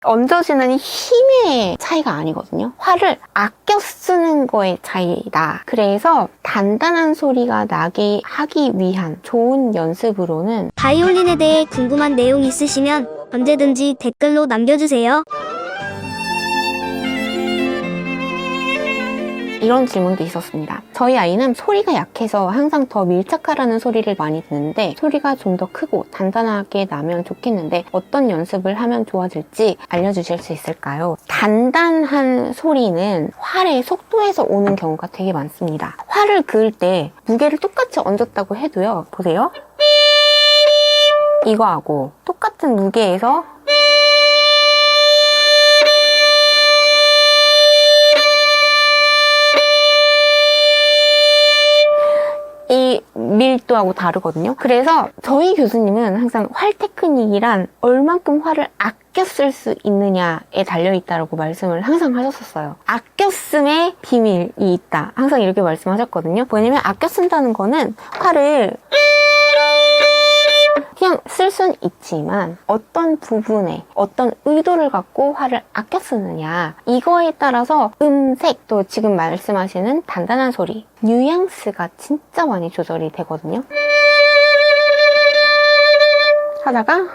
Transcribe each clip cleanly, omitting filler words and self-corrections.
얹어지는 힘의 차이가 아니거든요. 화를 아껴 쓰는 거의 차이다. 그래서 단단한 소리가 나게 하기 위한 좋은 연습으로는 바이올린에 대해 궁금한 내용 있으시면 언제든지 댓글로 남겨주세요. 이런 질문도 있었습니다. 저희 아이는 소리가 약해서 항상 더 밀착하라는 소리를 많이 듣는데 소리가 좀 더 크고 단단하게 나면 좋겠는데 어떤 연습을 하면 좋아질지 알려주실 수 있을까요? 단단한 소리는 활의 속도에서 오는 경우가 되게 많습니다. 활을 그을 때 무게를 똑같이 얹었다고 해도요. 보세요. 이거하고 똑같은 무게에서 이 밀도하고 다르거든요. 그래서 저희 교수님은 항상 활 테크닉이란 얼만큼 활을 아껴 쓸 수 있느냐에 달려있다라고 말씀을 항상 하셨었어요. 아껴 씀의 비밀이 있다. 항상 이렇게 말씀하셨거든요. 왜냐면 아껴 쓴다는 거는 활을 그냥 쓸 수는 있지만 어떤 부분에 어떤 의도를 갖고 활을 아껴 쓰느냐 이거에 따라서 음색 또 지금 말씀하시는 단단한 소리 뉘앙스가 진짜 많이 조절이 되거든요. 하다가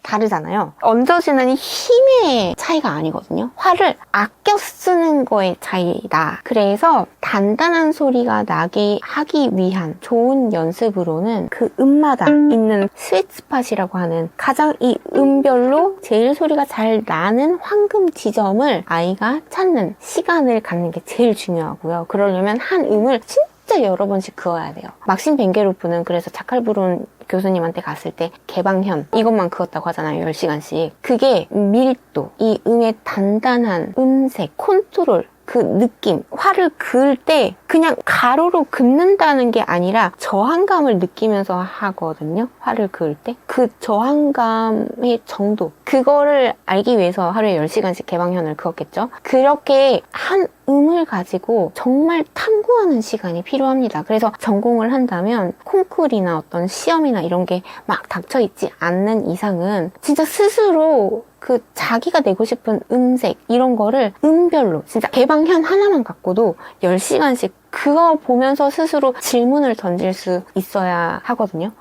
다르잖아요. 얹어지는 힘의 차이가 아니거든요. 활을 아껴 쓰는 거의 차이다. 그래서 단단한 소리가 나게 하기 위한 좋은 연습으로는 그 음마다 있는 스윗스팟이라고 하는 가장 이 음별로 제일 소리가 잘 나는 황금 지점을 아이가 찾는 시간을 갖는 게 제일 중요하고요. 그러려면 한 음을 진짜 여러 번씩 그어야 돼요. 막신 벤게로프는 그래서 자칼브룬 교수님한테 갔을 때 개방현 이것만 그었다고 하잖아요. 10시간씩. 그게 밀도, 이 음의 단단한 음색, 컨트롤 그 느낌, 활을 그을 때 그냥 가로로 긋는다는 게 아니라 저항감을 느끼면서 하거든요. 활을 그을 때. 그 저항감의 정도, 그거를 알기 위해서 하루에 10시간씩 개방현을 그었겠죠. 그렇게 한 음을 가지고 정말 탐구하는 시간이 필요합니다. 그래서 전공을 한다면 콩쿠르나 어떤 시험이나 이런 게 막 닥쳐있지 않는 이상은 진짜 스스로 그 자기가 내고 싶은 음색 이런 거를 음별로 진짜 개방현 하나만 갖고도 10시간씩 그거 보면서 스스로 질문을 던질 수 있어야 하거든요.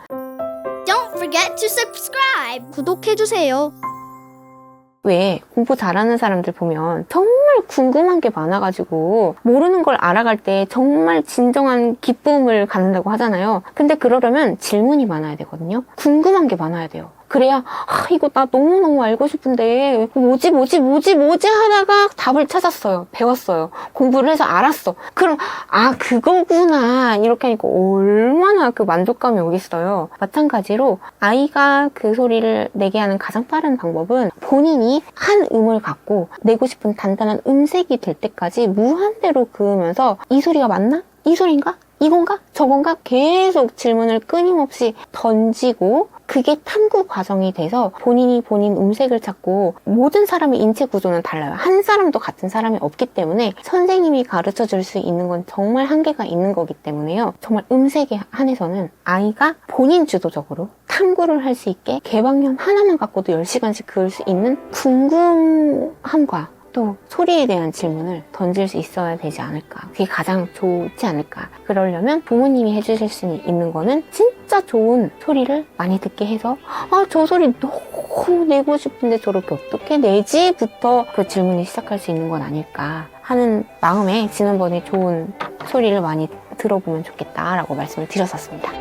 Don't forget to subscribe. 구독해주세요. 왜 공부 잘하는 사람들 보면 정말 궁금한 게 많아가지고 모르는 걸 알아갈 때 정말 진정한 기쁨을 갖는다고 하잖아요. 근데 그러려면 질문이 많아야 되거든요. 궁금한 게 많아야 돼요. 그래야 이거 나 너무너무 알고 싶은데 뭐지 하다가 답을 찾았어요. 배웠어요. 공부를 해서 알았어. 그럼 그거구나 이렇게 하니까 얼마나 그 만족감이 오겠어요. 마찬가지로 아이가 그 소리를 내게 하는 가장 빠른 방법은 본인이 한 음을 갖고 내고 싶은 단단한 음색이 될 때까지 무한대로 그으면서 이 소리가 맞나? 이 소리인가? 이건가? 저건가? 계속 질문을 끊임없이 던지고 그게 탐구 과정이 돼서 본인이 본인 음색을 찾고 모든 사람의 인체 구조는 달라요. 한 사람도 같은 사람이 없기 때문에 선생님이 가르쳐 줄 수 있는 건 정말 한계가 있는 거기 때문에요. 정말 음색에 한해서는 아이가 본인 주도적으로 탐구를 할 수 있게 개방현 하나만 갖고도 10시간씩 그을 수 있는 궁금함과 또 소리에 대한 질문을 던질 수 있어야 되지 않을까. 그게 가장 좋지 않을까. 그러려면 부모님이 해주실 수 있는 거는 진짜 좋은 소리를 많이 듣게 해서 저 소리 너무 내고 싶은데 저렇게 어떻게 내지? 부터 그 질문이 시작할 수 있는 건 아닐까 하는 마음에 지난번에 좋은 소리를 많이 들어보면 좋겠다라고 말씀을 드렸었습니다.